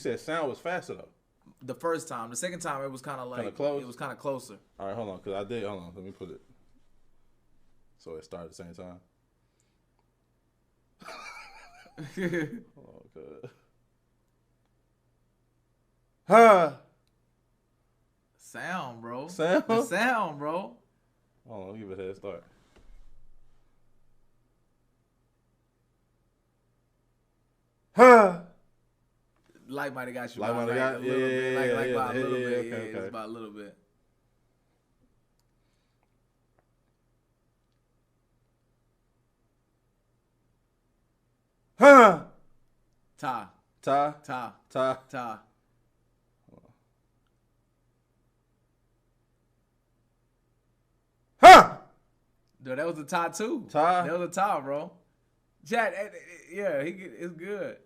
said sound was faster though. The first time. The second time it was kind of like close? It was kind of closer. All right, hold on, cause I did. Hold on, let me put it. So it started at the same time. Oh, good. Huh? Sound, bro. Sound? The sound, bro. Hold on, let me give it a head start. Huh? Light might have got you. Light by might have got a little bit. Like by a little bit. okay, Yeah, okay. it's about a little bit. Huh? Ta. Ta. Ta. Ta. Ta. Huh? Dude, that was a ta too. Ta. That was a ta, bro. Chat, yeah, it's good.